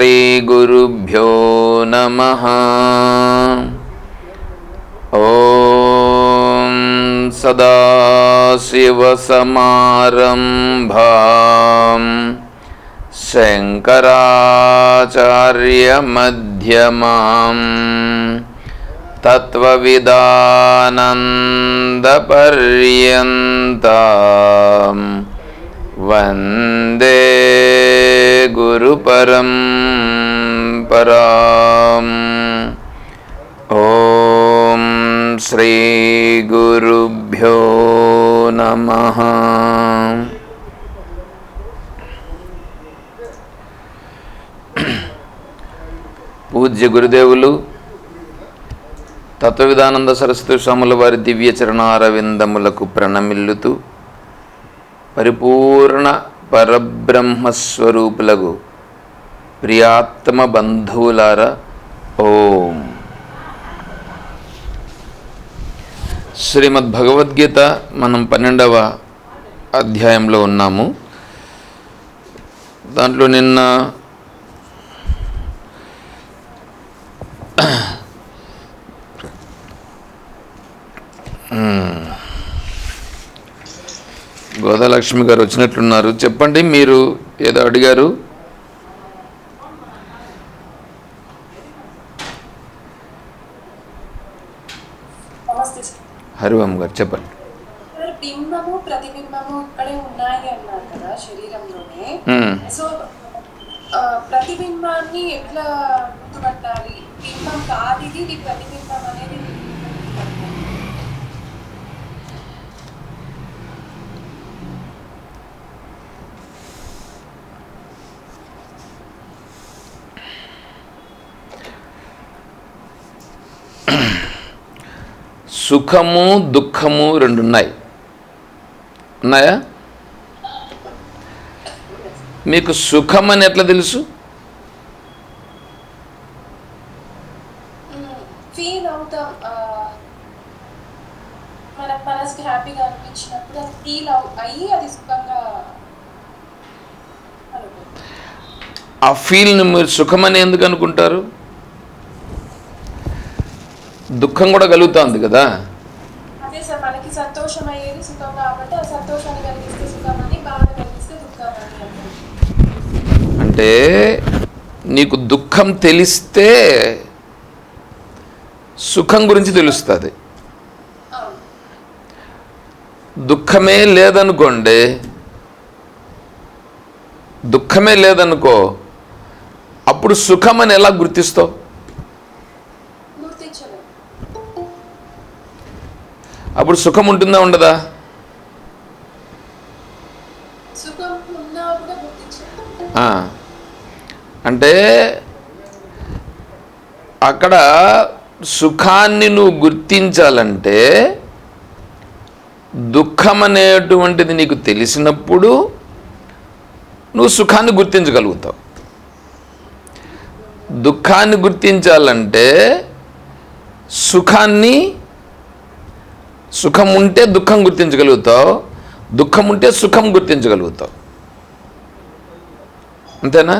శ్రీగురుభ్యో నమః. ఓం సదాశివసమారంభాం శంకరాచార్యమధ్యమాం తత్వవిదానందపర్యంతాం వందే గురుపరంపరాం. ఓం శ్రీ గురుభ్యో నమః. పూజ్య గురుదేవులు తత్వవిదానంద సరస్వతి స్వాముల వారి దివ్య చరణారవిందములకు ప్రణమిల్లుతూ పరిపూర్ణ పరబ్రహ్మస్వరూపులకు ప్రియాత్మ బంధువులారా, ఓం. శ్రీమద్భగవద్గీత మనం 12వ అధ్యాయంలో ఉన్నాము. దాంట్లో నిన్న గోదాలక్ష్మి గారు వచ్చినట్లున్నారు. చెప్పండి, మీరు ఏదో అడిగారు. హరివం గారు చెప్పండి. బింబము ప్రతిబింబము ఇక్కడే ఉన్నాయి అన్నారు కదా శరీరంలోనే. సో ప్రతిబింబాన్ని ఎట్లా గుర్తుపట్టాలి? బింబం కాదు ఇది ప్రతిబింబం అనేది. సుఖము దుఃఖము రెండు ఉన్నాయా? మీకు సుఖం అని ఎట్లా తెలుసు? ఫీల్ అవుతాం, మన మనసుకి హ్యాపీగా అనిపించినప్పుడు అది ఫీల్ అయ్యి అది సుఖంగా. ఆ ఫీల్ని మీరు సుఖమని ఎందుకు అనుకుంటారు? దుఃఖం కూడా కలుగుతుంది కదా. అదే సార్, మనకి సంతోషం అయ్యేది సుఖం కాబట్టి ఆ సంతోషాన్ని కలిగిస్తే సుఖమని, బాధ కలిగిస్తే దుఃఖమని. అంటే నీకు దుఃఖం తెలిస్తే సుఖం గురించి తెలుస్తుంది. దుఃఖమే లేదనుకో, అప్పుడు సుఖం అని ఎలా గుర్తిస్తావు? అప్పుడు సుఖం ఉంటుందా ఉండదా? అంటే అక్కడ సుఖాన్ని నువ్వు గుర్తించాలంటే దుఃఖం అనేటువంటిది నీకు తెలిసినప్పుడు నువ్వు సుఖాన్ని గుర్తించగలుగుతావు. దుఃఖాన్ని గుర్తించాలంటే సుఖం ఉంటే దుఃఖం గుర్తించగలుగుతావు, దుఃఖం ఉంటే సుఖం గుర్తించగలుగుతావు. అంతేనా?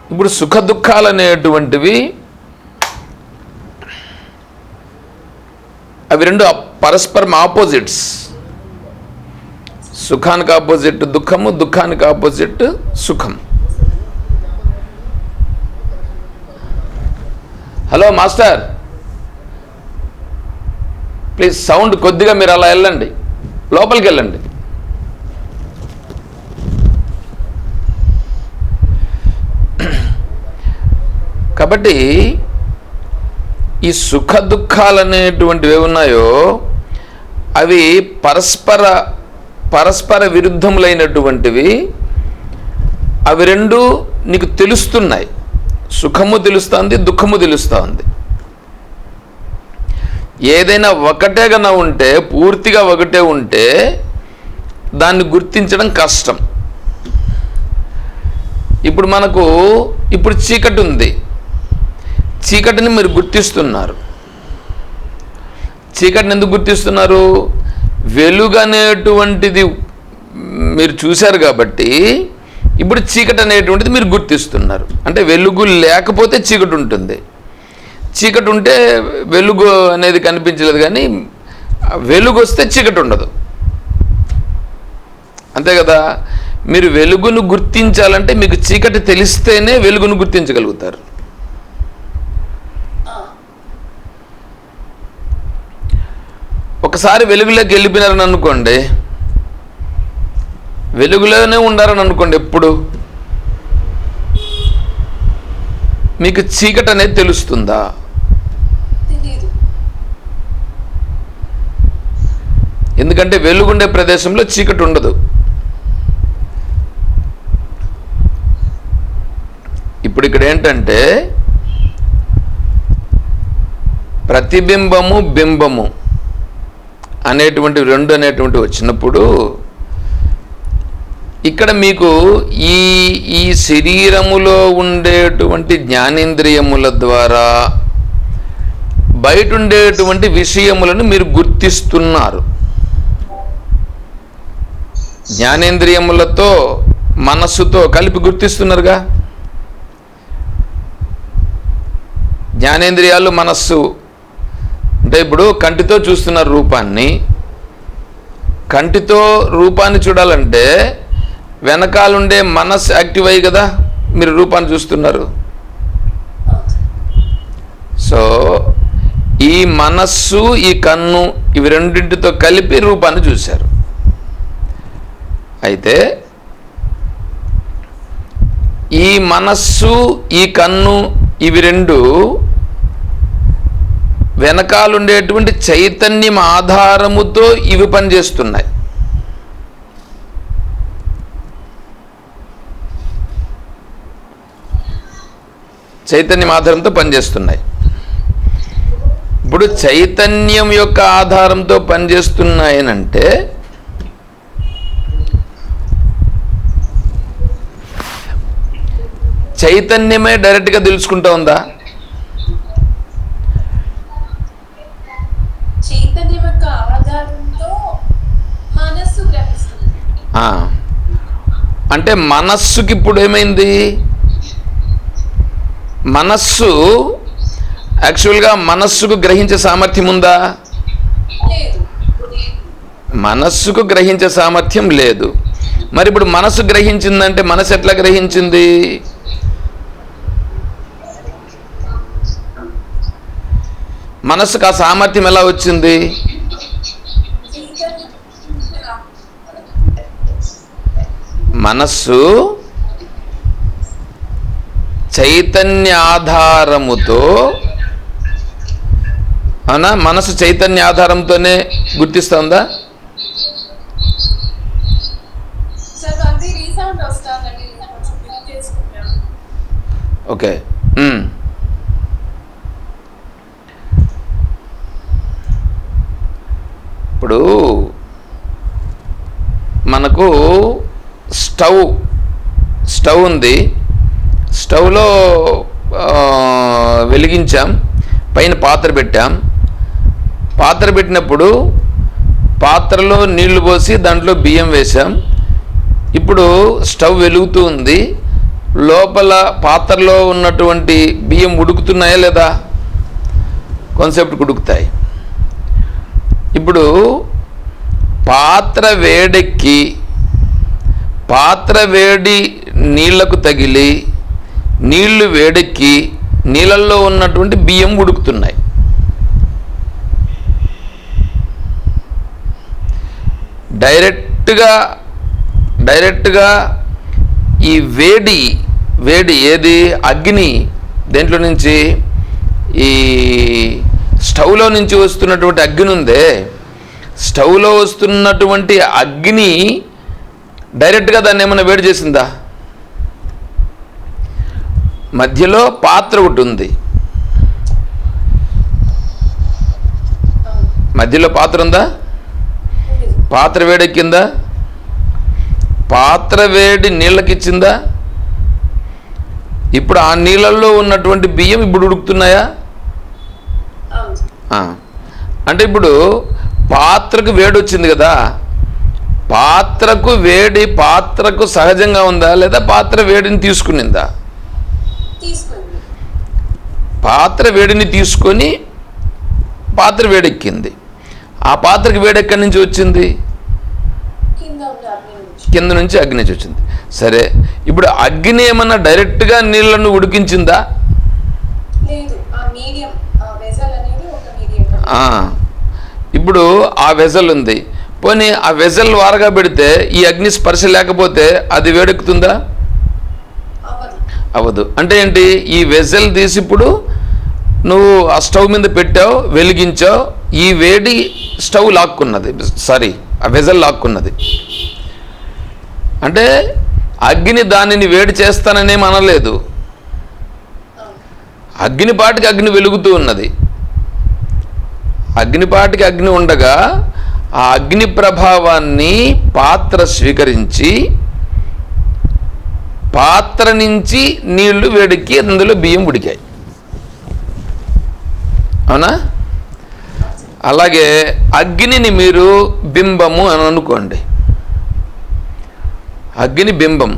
ఇప్పుడు సుఖ దుఃఖాలు అనేటువంటివి అవి రెండు పరస్పరం ఆపోజిట్స్. సుఖానికి ఆపోజిట్ దుఃఖము, దుఃఖానికి ఆపోజిట్ సుఖం. హలో మాస్టర్, ప్లీజ్ సౌండ్ కొద్దిగా మీరు అలా వెళ్ళండి, లోపలికి వెళ్ళండి. కాబట్టి ఈ సుఖ దుఃఖాలు అనేటువంటివి ఏమున్నాయో అవి పరస్పర విరుద్ధములైనటువంటివి. అవి రెండు నీకు తెలుస్తున్నాయి. సుఖము తెలుస్తుంది, దుఃఖము తెలుస్తుంది. ఏదైనా ఒకటే గన ఉంటే, పూర్తిగా ఒకటే ఉంటే దాన్ని గుర్తించడం కష్టం. ఇప్పుడు చీకటి ఉంది, చీకటిని మీరు గుర్తిస్తున్నారు. చీకటిని ఎందుకు గుర్తిస్తున్నారు? వెలుగు అనేటువంటిది మీరు చూశారు కాబట్టి ఇప్పుడు చీకటి అనేటువంటిది మీరు గుర్తిస్తున్నారు. అంటే వెలుగు లేకపోతే చీకటి ఉంటుంది, చీకటి ఉంటే వెలుగు అనేది కనిపించలేదు, కానీ వెలుగు వస్తే చీకటి ఉండదు. అంతే కదా. మీరు వెలుగును గుర్తించాలంటే మీకు చీకటి తెలిస్తేనే వెలుగును గుర్తించగలుగుతారు. ఒకసారి వెలుగులోకి వెళ్ళిపోయినారని అనుకోండి, వెలుగులోనే ఉండారని అనుకోండి, ఎప్పుడు మీకు చీకటి అనేది తెలుస్తుందా? ఎందుకంటే వెలుగుండే ప్రదేశంలో చీకటి ఉండదు. ఇప్పుడు ఇక్కడ ఏంటంటే ప్రతిబింబము బింబము అనేటువంటి రెండు అనేటువంటి వచ్చినప్పుడు ఇక్కడ మీకు ఈ శరీరములో ఉండేటువంటి జ్ఞానేంద్రియముల ద్వారా బయట ఉండేటువంటి విషయములను మీరు గుర్తిస్తున్నారు. జ్ఞానేంద్రియములతో మనస్సుతో కలిపి గుర్తిస్తున్నారుగా. జ్ఞానేంద్రియాలు మనస్సు అంటే ఇప్పుడు కంటితో చూస్తున్నారు రూపాన్ని. కంటితో రూపాన్ని చూడాలంటే వెనకాలుండే మనస్సు యాక్టివ్ అయ్యి కదా మీరు రూపాన్ని చూస్తున్నారు. సో ఈ మనస్సు ఈ కన్ను ఇవి రెండింటితో కలిపి రూపాన్ని చూశారు. అయితే ఈ మనస్సు ఈ కన్ను ఇవి రెండు వెనకాలుండేటువంటి చైతన్యం ఆధారముతో ఇవి పనిచేస్తున్నాయి. చైతన్యం ఆధారంతో పనిచేస్తున్నాయి. ఇప్పుడు చైతన్యం యొక్క ఆధారంతో పనిచేస్తున్నాయనంటే చైతన్యమే డైరెక్ట్గా తెలుసుకుంటా ఉందా? చైతన్యం యొక్క ఆధారంతో మనస్సు గ్రహిస్తుంది. అంటే మనస్సుకి ఇప్పుడు ఏమైంది? మనస్సు యాక్చువల్గా మనస్సుకు గ్రహించే సామర్థ్యం ఉందా? మనస్సుకు గ్రహించే సామర్థ్యం లేదు. మరి ఇప్పుడు మనస్సు గ్రహించిందంటే మనసు ఎట్లా గ్రహించింది? మనస్సుకు ఆ సామర్థ్యం ఎలా వచ్చింది? మనస్సు చైతన్య ఆధారముతో అవునా? మనసు చైతన్య ఆధారంతోనే గుర్తిస్తుందా? ఓకే. ఇప్పుడు మనకు స్టవ్ ఉంది. స్టవ్లో వెలిగించాం, పైన పాత్ర పెట్టాం. పాత్ర పెట్టినప్పుడు పాత్రలో నీళ్లు పోసి దాంట్లో బియ్యం వేసాం. ఇప్పుడు స్టవ్ వెలుగుతూ ఉంది. లోపల పాత్రలో ఉన్నటువంటి బియ్యం ఉడుకుతున్నాయా లేదా? కొంతసేపటికి ఉడుకుతాయి. ఇప్పుడు పాత్ర వేడెక్కి పాత్ర వేడి నీళ్లకు తగిలి నీళ్లు వేడెక్కి నీళ్ళల్లో ఉన్నటువంటి బియ్యం ఉడుకుతున్నాయి. డైరెక్ట్గా ఈ వేడి ఏది? అగ్ని దేంట్లో నుంచి? ఈ స్టవ్లో నుంచి వస్తున్నటువంటి అగ్ని ఉందే, స్టవ్లో వస్తున్నటువంటి అగ్ని డైరెక్ట్గా దాన్ని ఏమైనా వేడి చేసిందా? మధ్యలో పాత్ర ఒకటి ఉంది. మధ్యలో పాత్ర ఉందా? పాత్ర వేడెక్కిందా? పాత్ర వేడి నీళ్ళకిచ్చిందా? ఇప్పుడు ఆ నీళ్ళల్లో ఉన్నటువంటి బియ్యం ఇప్పుడు ఉడుకుతున్నాయా? అంటే ఇప్పుడు పాత్రకు వేడి వచ్చింది కదా, పాత్రకు సహజంగా ఉందా లేదా పాత్ర వేడిని తీసుకునిందా? తీసుకుంది. పాత్ర వేడిని తీసుకొని పాత్ర వేడెక్కింది. ఆ పాత్రకి వేడి ఎక్కడి నుంచి వచ్చింది? కింద నుంచి అగ్ని నుంచి వచ్చింది. సరే, ఇప్పుడు అగ్ని ఏమన్నా డైరెక్ట్గా నీళ్లను ఉడికించిందా? ఇప్పుడు ఆ వెజల్ ఉంది, పోనీ ఆ వెజల్ వారగా పెడితే ఈ అగ్ని స్పర్శ లేకపోతే అది వేడెక్కుతుందా? అవ్వదు. అంటే ఏంటి? ఈ వెజల్ తీసి ఇప్పుడు నువ్వు ఆ స్టవ్ మీద పెట్టావు, వెలిగించావు, ఈ వేడి స్టవ్ లాక్కున్నది, సారీ ఆ వెజల్ లాక్కున్నది. అంటే అగ్ని దానిని వేడి చేస్తాననేం అనలేదు, అగ్నిపాటికి అగ్ని వెలుగుతూ ఉన్నది. అగ్నిపాటికి అగ్ని ఉండగా ఆ అగ్ని ప్రభావాన్ని పాత్ర స్వీకరించి పాత్ర నుంచి నీళ్లు వేడికి అందులో బియ్యం ఉడికాయి. అవునా? అలాగే అగ్నిని మీరు బింబము అని అనుకోండి. అగ్ని బింబం,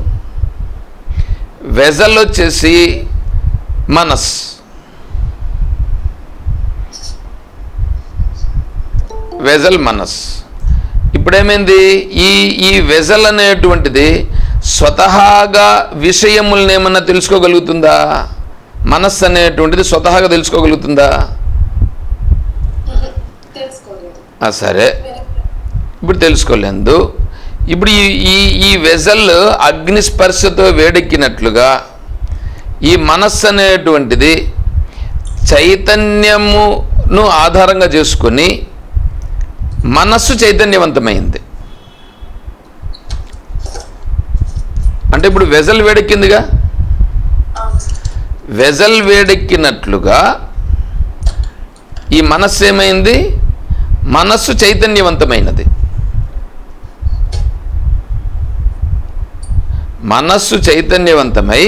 వెజల్ వచ్చేసి మనస్. వెజల్ మనస్. ఇప్పుడేమైంది? ఈ వెజల్ అనేటువంటిది స్వతహాగా విషయములను ఏమన్నా తెలుసుకోగలుగుతుందా? మనస్సు అనేటువంటిది స్వతహాగా తెలుసుకోగలుగుతుందా? సరే, ఇప్పుడు తెలుసుకోలేదు. ఇప్పుడు ఈ వెజల్ అగ్నిస్పర్శతో వేడెక్కినట్లుగా ఈ మనస్సు అనేటువంటిది చైతన్యమును ఆధారంగా చేసుకొని మనస్సు చైతన్యవంతమైంది. అంటే ఇప్పుడు వెజల్ వేడెక్కిందిగా, వెజల్ వేడెక్కినట్లుగా ఈ మనస్సు ఏమైంది? మనస్సు చైతన్యవంతమైనది. మనస్సు చైతన్యవంతమై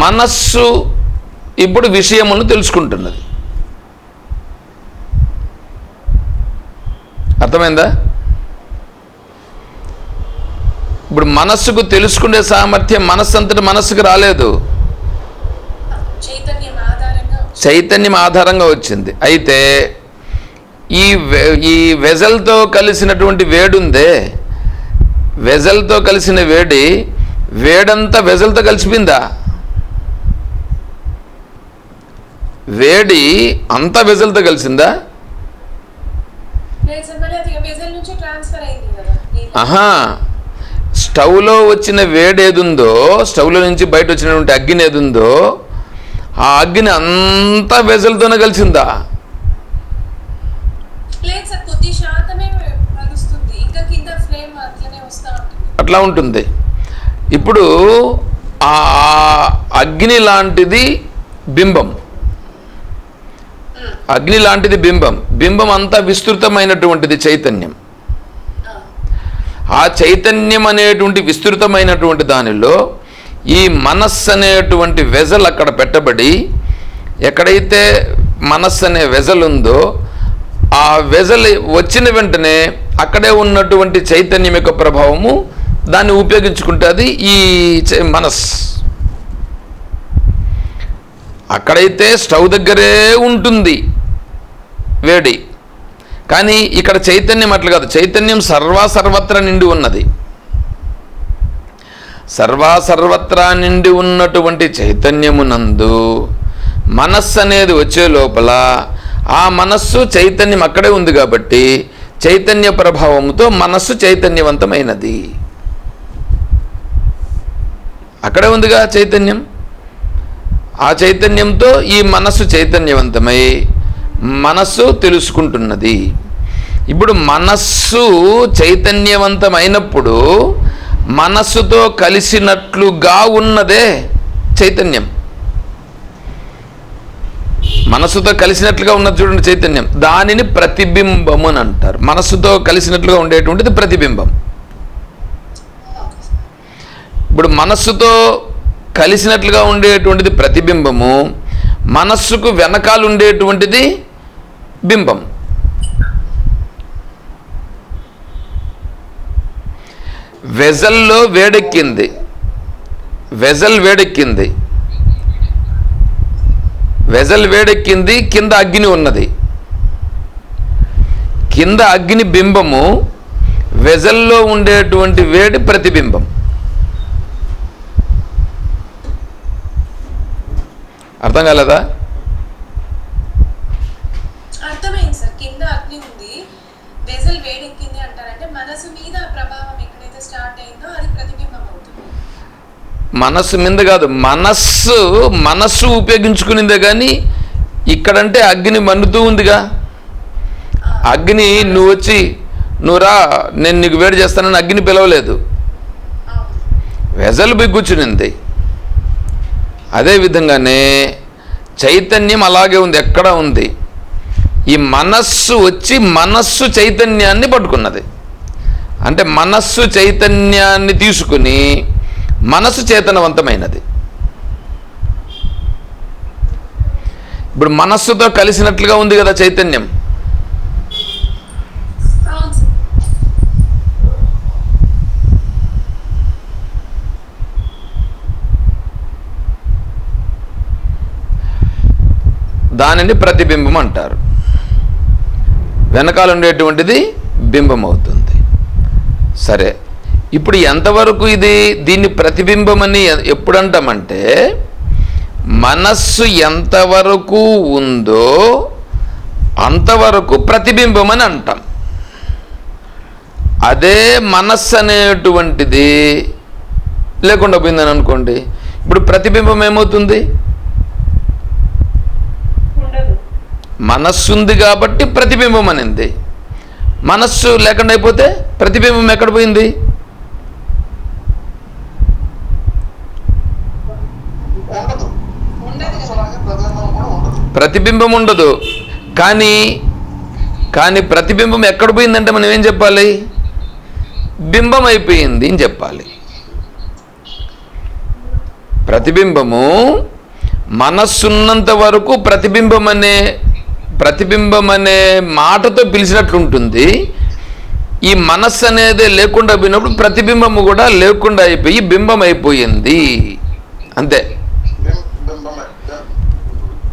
మనస్సు ఇప్పుడు విషయమును తెలుసుకుంటున్నది. అర్థమైందా? ఇప్పుడు మనస్సుకు తెలుసుకునే సామర్థ్యం మనస్సు అంతటి మనస్సుకు రాలేదు, చైతన్యం ఆధారంగా వచ్చింది. అయితే ఈ వెజల్తో కలిసినటువంటి వేడుందే, వెజల్తో కలిసిన వేడంతా వెజల్తో కలిసిపోయిందా? వేడి అంతా వెజల్తో కలిసిందా? ఆహా, స్టవ్లో వచ్చిన వేడి ఏదుందో, స్టవ్లో నుంచి బయట వచ్చినటువంటి అగ్ని ఏదుందో, ఆ అగ్ని అంతా వెజల్తోనే కలిసిందా? అట్లా ఉంటుంది. ఇప్పుడు ఆ అగ్ని లాంటిది బింబం, అగ్ని లాంటిది బింబం, బింబం అంతా విస్తృతమైనటువంటిది చైతన్యం. ఆ చైతన్యం అనేటువంటి విస్తృతమైనటువంటి దానిలో ఈ మనస్సు అనేటువంటి వెజల్ అక్కడ పెట్టబడి, ఎక్కడైతే మనస్సు అనే వెజల్ ఉందో ఆ వెజల్ వచ్చిన వెంటనే అక్కడే ఉన్నటువంటి చైతన్యం యొక్క ప్రభావము దాన్ని ఉపయోగించుకుంటుంది ఈ మనస్. అక్కడైతే స్టవ్ దగ్గరే ఉంటుంది వేడి, కానీ ఇక్కడ చైతన్యం అట్లా కాదు, చైతన్యం సర్వత్రా నిండి ఉన్నది. సర్వత్రా నిండి ఉన్నటువంటి చైతన్యమునందు మనస్సు అనేది వచ్చే లోపల ఆ మనస్సు చైతన్యం అక్కడే ఉంది కాబట్టి చైతన్య ప్రభావంతో మనస్సు చైతన్యవంతమైనది. అక్కడే ఉందిగా చైతన్యం, ఆ చైతన్యంతో ఈ మనస్సు చైతన్యవంతమై మనస్సు తెలుసుకుంటున్నది. ఇప్పుడు మనస్సు చైతన్యవంతమైనప్పుడు మనస్సుతో కలిసినట్లుగా ఉన్నదే చైతన్యం. మనస్సుతో కలిసినట్లుగా ఉన్నది చూడండి చైతన్యం, దానిని ప్రతిబింబము అని అంటారు. మనస్సుతో కలిసినట్లుగా ఉండేటువంటిది ప్రతిబింబం. ఇప్పుడు మనస్సుతో కలిసినట్లుగా ఉండేటువంటిది ప్రతిబింబము, మనస్సుకు వెనకాల ఉండేటువంటిది బింబం. వెజల్లో వేడెక్కింది, వెజల్ వేడెక్కింది, వెజల్ వేడెక్కింది, కింద అగ్ని ఉన్నది. కింద అగ్ని బింబము, వెజల్లో ఉండేటువంటి వేడి ప్రతిబింబం. అర్థం కాలేదా? అర్థమైంది సార్. కింద అగ్ని ఉంది, వెజల్ వేడెక్కింది అంటారంటే మనసు మీద ప్రభావం ఎక్కడైతే స్టార్ట్ అయిందో అది ప్రతిబింబం అవుతుంది. మనస్సు మీద కాదు, మనస్సు ఉపయోగించుకునిందే కానీ ఇక్కడంటే అగ్ని మన్నుతూ ఉందిగా. అగ్ని నువ్వు వచ్చి నువ్వు రా నేను నీకు వేడి చేస్తానని అగ్ని పిలవలేదు, వెజల్ పోయి కూర్చునింది. అదేవిధంగానే చైతన్యం అలాగే ఉంది, ఎక్కడ ఉంది. ఈ మనస్సు వచ్చి మనస్సు చైతన్యాన్ని పట్టుకున్నది. అంటే మనస్సు చైతన్యాన్ని తీసుకుని మనస్సు చేతనవంతమైనది. ఇప్పుడు మనస్సుతో కలిసినట్లుగా ఉంది కదా చైతన్యం. దానిని ప్రతిబింబం అంటారు. వెనకాల ఉండేటువంటిది బింబం అవుతుంది. సరే, ఇప్పుడు ఎంతవరకు దీన్ని ప్రతిబింబమని ఎప్పుడంటామంటే మనస్సు ఎంతవరకు ఉందో అంతవరకు ప్రతిబింబం అని అంటాం. అదే మనస్సు అనేటువంటిది లేకుండా పోయిందని అనుకోండి, ఇప్పుడు ప్రతిబింబం ఏమవుతుంది? మనస్సు ఉంది కాబట్టి ప్రతిబింబం అనింది. మనస్సు లేకుండా అయిపోతే ప్రతిబింబం ఎక్కడ పోయింది? ప్రతిబింబం ఉండదు. కానీ ప్రతిబింబం ఎక్కడ పోయిందంటే మనం ఏం చెప్పాలి? బింబం అయిపోయింది అని చెప్పాలి. ప్రతిబింబము మనస్సున్నంత వరకు ప్రతిబింబం అనే మాటతో పిలిచినట్లుంటుంది. ఈ మనస్సు అనేది లేకుండా పోయినప్పుడు ప్రతిబింబము కూడా లేకుండా అయిపోయి బింబం అయిపోయింది అంతే.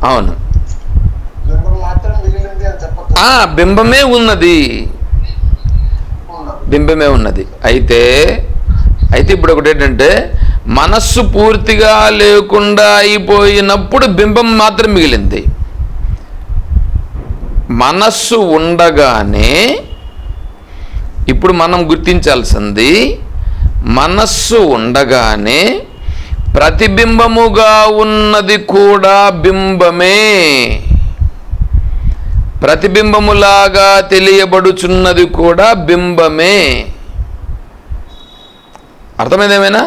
అవును, బింబమే ఉన్నది. అయితే ఇప్పుడు ఒకటి ఏంటంటే మనస్సు పూర్తిగా లేకుండా అయిపోయినప్పుడు బింబం మాత్రం మిగిలింది. మనస్సు ఉండగానే ఇప్పుడు మనం గుర్తించాల్సింది, మనస్సు ఉండగానే ప్రతిబింబముగా ఉన్నది కూడా బింబమే, ప్రతిబింబములాగా తెలియబడుచున్నది కూడా బింబమే. అర్థమైందేమైనా?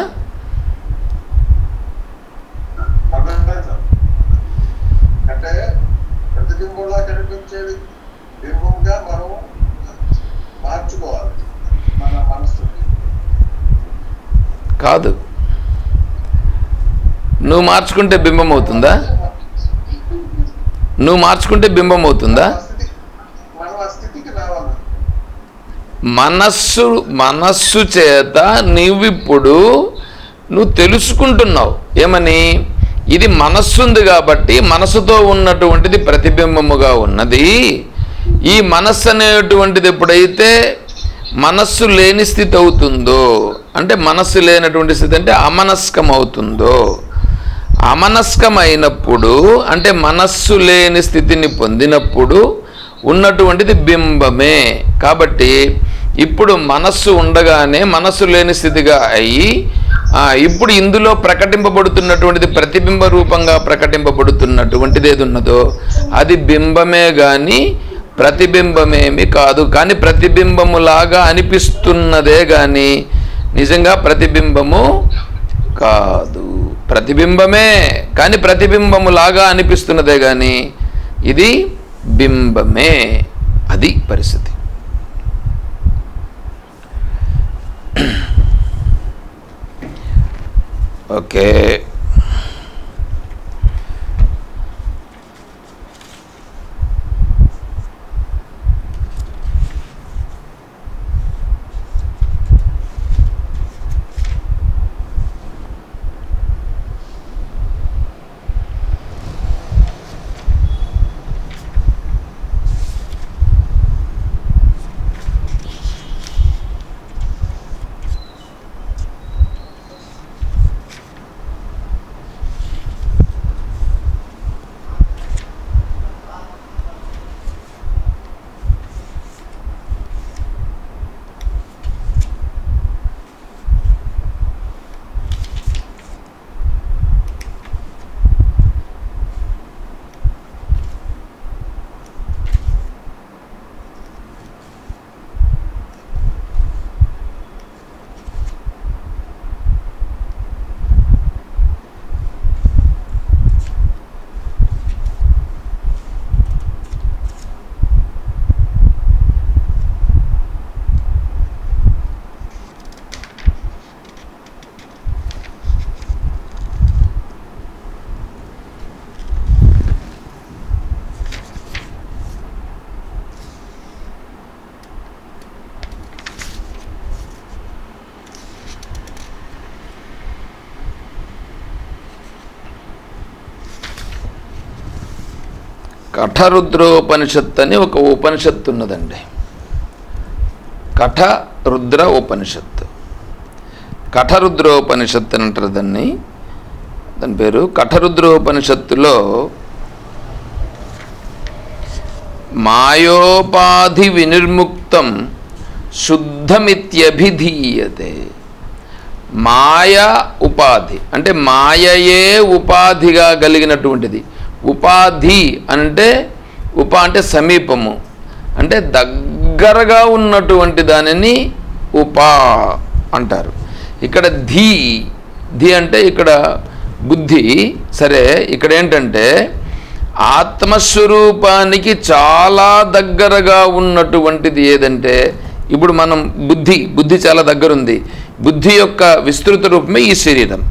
కాదు, నువ్వు మార్చుకుంటే బింబం అవుతుందా? మనస్సు చేత నువ్వు తెలుసుకుంటున్నావు ఏమని? ఇది మనస్సు ఉంది కాబట్టి మనసుతో ఉన్నటువంటిది ప్రతిబింబముగా ఉన్నది. ఈ మనస్సు అనేటువంటిది ఎప్పుడైతే మనస్సు లేని స్థితి అవుతుందో, అంటే మనస్సు లేనటువంటి స్థితి అంటే అమనస్కం అవుతుందో, అమనస్కమైనప్పుడు అంటే మనస్సు లేని స్థితిని పొందినప్పుడు ఉన్నటువంటిది బింబమే. కాబట్టి ఇప్పుడు మనస్సు ఉండగానే మనస్సు లేని స్థితిగా అయ్యి ఇప్పుడు ఇందులో ప్రకటింపబడుతున్నటువంటిది ప్రతిబింబ రూపంగా ప్రకటింపబడుతున్నటువంటిది ఏది ఉన్నదో అది బింబమే కానీ ప్రతిబింబమేమి కాదు. కానీ ప్రతిబింబములాగా అనిపిస్తున్నదే కానీ నిజంగా ప్రతిబింబము కాదు. ప్రతిబింబమే కానీ ప్రతిబింబములాగా అనిపిస్తున్నదే కానీ ఇది బింబమే. అది పరిస్థితి. ఓకే, కఠరుద్రోపనిషత్తు అని ఒక ఉపనిషత్తు ఉన్నదండి. కఠరుద్ర ఉపనిషత్తు. కఠరుద్రోపనిషత్తు అని అంటారు దాన్ని. దాని పేరు కఠరుద్రోపనిషత్తులో మాయోపాధి వినిర్ముక్తం శుద్ధమిత్యభిధీయతే. మాయ ఉపాధి అంటే మాయయే ఉపాధిగా కలిగినటువంటిది. ఉపాధి అంటే అంటే సమీపము, అంటే దగ్గరగా ఉన్నటువంటి దానిని ఉపా అంటారు. ఇక్కడ ధీ అంటే ఇక్కడ బుద్ధి. సరే, ఇక్కడ ఏంటంటే ఆత్మస్వరూపానికి చాలా దగ్గరగా ఉన్నటువంటిది ఏదంటే, ఇప్పుడు మనం బుద్ధి చాలా దగ్గర ఉంది. బుద్ధి యొక్క విస్తృత రూపమే ఈ శరీరం.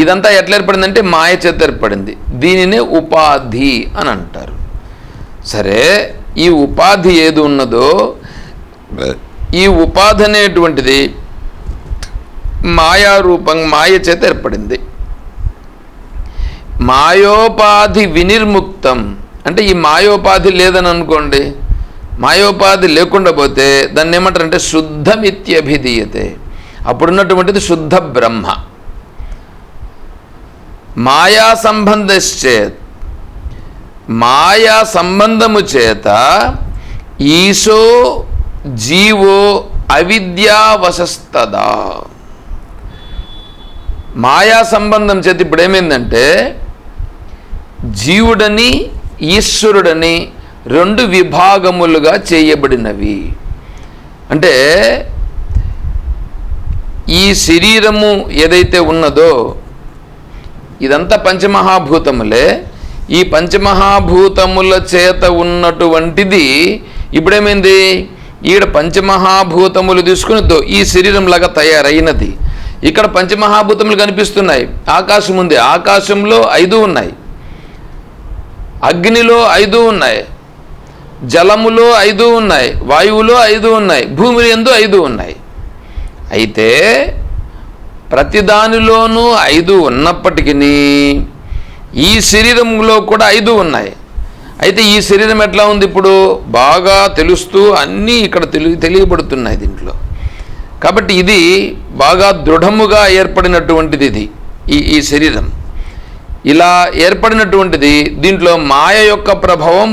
ఇదంతా ఎట్లా ఏర్పడిందంటే మాయ చేత ఏర్పడింది. దీనినే ఉపాధి అని అంటారు. సరే, ఈ ఉపాధి ఏది ఉన్నదో ఈ ఉపాధి అనేటువంటిది మాయారూపం, మాయ చేత ఏర్పడింది. మాయోపాధి వినిర్ముక్తం అంటే ఈ మాయోపాధి లేదని అనుకోండి, మాయోపాధి లేకుండా పోతే దాన్ని ఏమంటారంటే శుద్ధమిత్యభిధీయతే. అప్పుడున్నటువంటిది శుద్ధ బ్రహ్మ. మాయా సంబంధశ్చేత్, మాయా సంబంధము చేత ఈశో జీవో అవిద్యావశస్తదా. మాయా సంబంధం చేత ఇప్పుడు ఏమైందంటే జీవుడని ఈశ్వరుడని రెండు విభాగములుగా చేయబడినవి. అంటే ఈ శరీరము ఏదైతే ఉన్నదో ఇదంతా పంచమహాభూతములే. ఈ పంచమహాభూతముల చేత ఉన్నటువంటిది ఇప్పుడేమైంది, ఈడ పంచమహాభూతములు తీసుకుని ఈ శరీరంలాగా తయారైనది. ఇక్కడ పంచమహాభూతములు కనిపిస్తున్నాయి. ఆకాశం ఉంది, ఆకాశంలో 5 ఉన్నాయి, అగ్నిలో 5 ఉన్నాయి, జలములో 5 ఉన్నాయి, వాయువులో 5 ఉన్నాయి, భూమి యందు 5 ఉన్నాయి. అయితే ప్రతిదానిలోనూ 5 ఉన్నప్పటికీ ఈ శరీరంలో కూడా 5 ఉన్నాయి. అయితే ఈ శరీరం ఎట్లా ఉంది ఇప్పుడు బాగా తెలుస్తూ అన్నీ ఇక్కడ తెలియబడుతున్నాయి దీంట్లో. కాబట్టి ఇది బాగా దృఢముగా ఏర్పడినటువంటిది. ఇది ఈ శరీరం ఇలా ఏర్పడినటువంటిది. దీంట్లో మాయ యొక్క ప్రభావం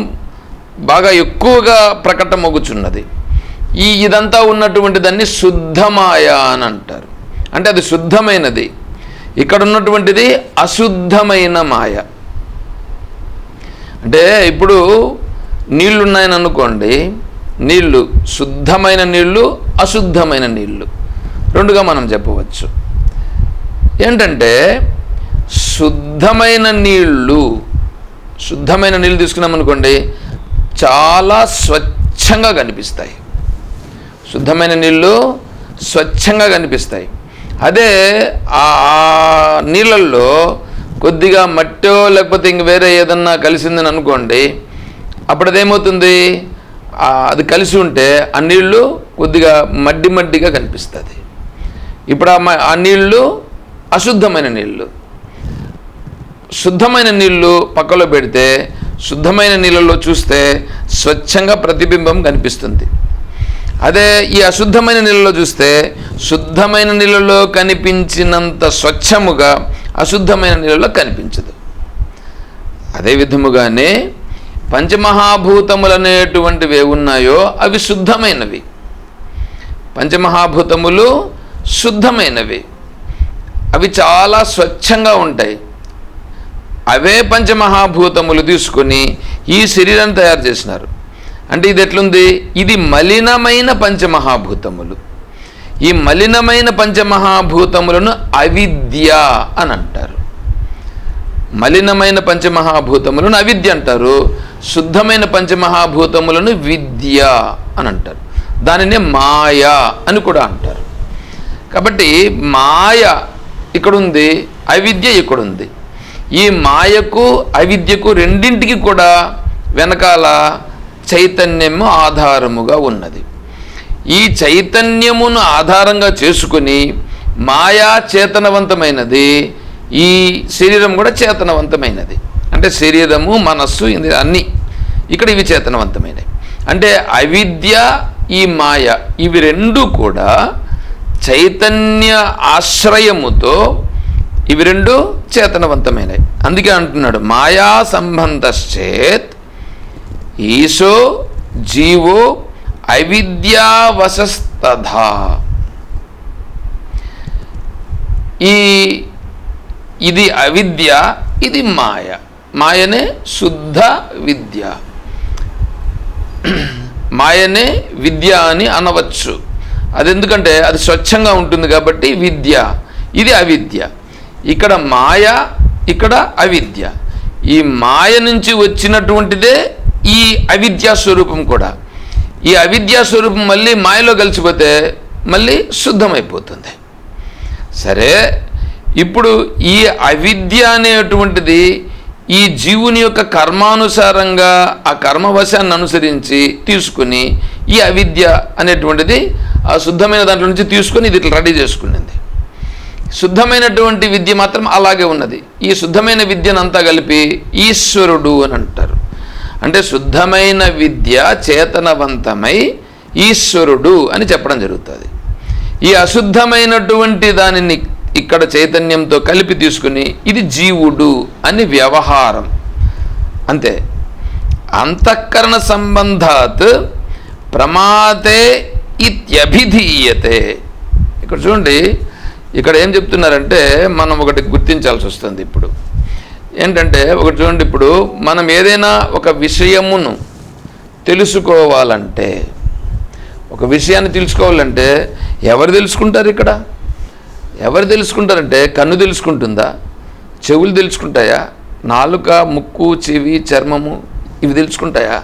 బాగా ఎక్కువగా ప్రకటమగుచున్నది. ఇదంతా ఉన్నటువంటి దాన్ని శుద్ధమాయ అని అంటారు. అంటే అది శుద్ధమైనది. ఇక్కడ ఉన్నటువంటిది అశుద్ధమైన మాయ. అంటే ఇప్పుడు నీళ్లు ఉన్నాయని అనుకోండి, నీళ్లు శుద్ధమైన నీళ్లు, అశుద్ధమైన నీళ్లు రెండుగా మనం చెప్పవచ్చు. ఏంటంటే శుద్ధమైన నీళ్లు తీసుకున్నాం అనుకోండి, చాలా స్వచ్ఛంగా కనిపిస్తాయి. శుద్ధమైన నీళ్లు స్వచ్ఛంగా కనిపిస్తాయి. అదే ఆ నీళ్ళల్లో కొద్దిగా మట్టో లేకపోతే ఇంక వేరే ఏదన్నా కలిసిందని అనుకోండి, అప్పుడు అదేమవుతుంది, అది కలిసి ఉంటే ఆ నీళ్లు కొద్దిగా మడ్డిగా కనిపిస్తుంది. ఇప్పుడు ఆ నీళ్లు అశుద్ధమైన నీళ్లు. శుద్ధమైన నీళ్లు పక్కలో పెడితే శుద్ధమైన నీళ్ళలో చూస్తే స్వచ్ఛంగా ప్రతిబింబం కనిపిస్తుంది. అదే ఈ అశుద్ధమైన నీళ్ళలో చూస్తే శుద్ధమైన నీళ్ళలో కనిపించినంత స్వచ్ఛముగా అశుద్ధమైన నీళ్ళలో కనిపించదు. అదే విధముగానే పంచమహాభూతములు అనేటువంటివి ఉన్నాయో అవి శుద్ధమైనవి. పంచమహాభూతములు శుద్ధమైనవి, అవి చాలా స్వచ్ఛంగా ఉంటాయి. అవే పంచమహాభూతములు తీసుకొని ఈ శరీరాన్ని తయారు చేసినారు. అంటే ఇది ఎట్లుంది, ఇది మలినమైన పంచమహాభూతములు. ఈ మలినమైన పంచమహాభూతములను అవిద్య అని అంటారు. మలినమైన పంచమహాభూతములను అవిద్య అంటారు, శుద్ధమైన పంచమహాభూతములను విద్య అని అంటారు. దానినే మాయ అని కూడా అంటారు. కాబట్టి మాయ ఇక్కడుంది, అవిద్య ఇక్కడుంది. ఈ మాయకు అవిద్యకు రెండింటికి కూడా వెనకాల చైతన్యము ఆధారముగా ఉన్నది. ఈ చైతన్యమును ఆధారంగా చేసుకుని మాయా చేతనవంతమైనది, ఈ శరీరం కూడా చేతనవంతమైనది. అంటే శరీరము, మనస్సు, ఇంద్రియాలు అన్నీ ఇక్కడ ఇవి చేతనవంతమైనవి. అంటే అవిద్య, ఈ మాయ, ఇవి రెండు కూడా చైతన్య ఆశ్రయముతో ఇవి రెండు చేతనవంతమైనవి. అందుకే అంటున్నాడు మాయా సంబంధశ్చేత్ ఈశో జీవో అవిద్యావశస్తథా. ఇది అవిద్య, ఇది మాయ. మాయనే శుద్ధ విద్య, మాయనే విద్య అని అనవచ్చు. అది ఎందుకంటే అది స్వచ్ఛంగా ఉంటుంది కాబట్టి విద్య. ఇది అవిద్య. ఇక్కడ మాయ, ఇక్కడ అవిద్య. ఈ మాయ నుంచి వచ్చినటువంటిదే ఈ అవిద్యా స్వరూపం కూడా. ఈ అవిద్యా స్వరూపం మళ్ళీ మాయలో కలిసిపోతే మళ్ళీ శుద్ధమైపోతుంది. సరే, ఇప్పుడు ఈ అవిద్య అనేటువంటిది ఈ జీవుని యొక్క కర్మానుసారంగా ఆ కర్మవశాన్ని అనుసరించి తీసుకుని ఈ అవిద్య అనేటువంటిది ఆ శుద్ధమైన దాంట్లో నుంచి తీసుకొని ఇది ఇట్లా రెడీ చేసుకునింది. శుద్ధమైనటువంటి విద్య మాత్రం అలాగే ఉన్నది. ఈ శుద్ధమైన విద్యనంతా కలిపి ఈశ్వరుడు అని అంటారు. అంటే శుద్ధమైన విద్య చేతనవంతమై ఈశ్వరుడు అని చెప్పడం జరుగుతుంది. ఈ అశుద్ధమైనటువంటి దానిని ఇక్కడ చైతన్యంతో కలిపి తీసుకుని ఇది జీవుడు అని వ్యవహారం అంతే. అంతఃకరణ సంబంధాత్ ప్రమాతే ఇత్యభిధీయతే. ఇక్కడ చూడండి, ఇక్కడ ఏం చెప్తున్నారంటే మనం ఒకటి గుర్తించాల్సి వస్తుంది. ఇప్పుడు ఏంటంటే ఒకటి చూడండి, ఇప్పుడు మనం ఏదైనా ఒక విషయమును తెలుసుకోవాలంటే, ఒక విషయాన్ని తెలుసుకోవాలంటే ఎవరు తెలుసుకుంటారు? ఇక్కడ ఎవరు తెలుసుకుంటారంటే కన్ను తెలుసుకుంటుందా? చెవులు తెలుసుకుంటాయా? నాలుక, ముక్కు, చెవి, చర్మము ఇవి తెలుసుకుంటాయా?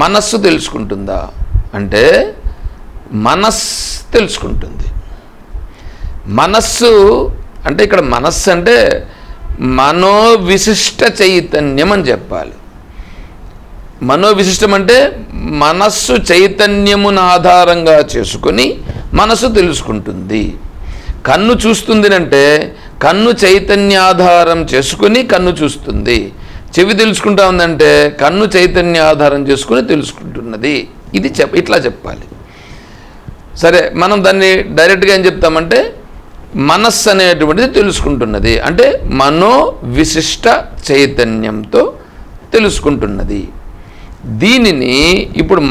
మనస్సు తెలుసుకుంటుందా? అంటే మనస్సు తెలుసుకుంటుంది. మనస్సు అంటే ఇక్కడ మనస్సు అంటే మనోవిశిష్ట చైతన్యం అని చెప్పాలి. మనోవిశిష్టం అంటే మనస్సు చైతన్యమును ఆధారంగా చేసుకొని మనస్సు తెలుసుకుంటుంది. కన్ను చూస్తుంది అంటే కన్ను చైతన్యాధారం చేసుకుని కన్ను చూస్తుంది. చెవి తెలుసుకుంటా ఉందంటే కన్ను చైతన్యాధారం చేసుకుని తెలుసుకుంటున్నది. ఇది ఇట్లా చెప్పాలి. సరే, మనం దాన్ని డైరెక్ట్గా ఏం చెప్తామంటే మనస్సు అనేటువంటిది తెలుసుకుంటున్నది అంటే మనో విశిష్ట చైతన్యంతో తెలుసుకుంటున్నది. దీనిని ఇప్పుడు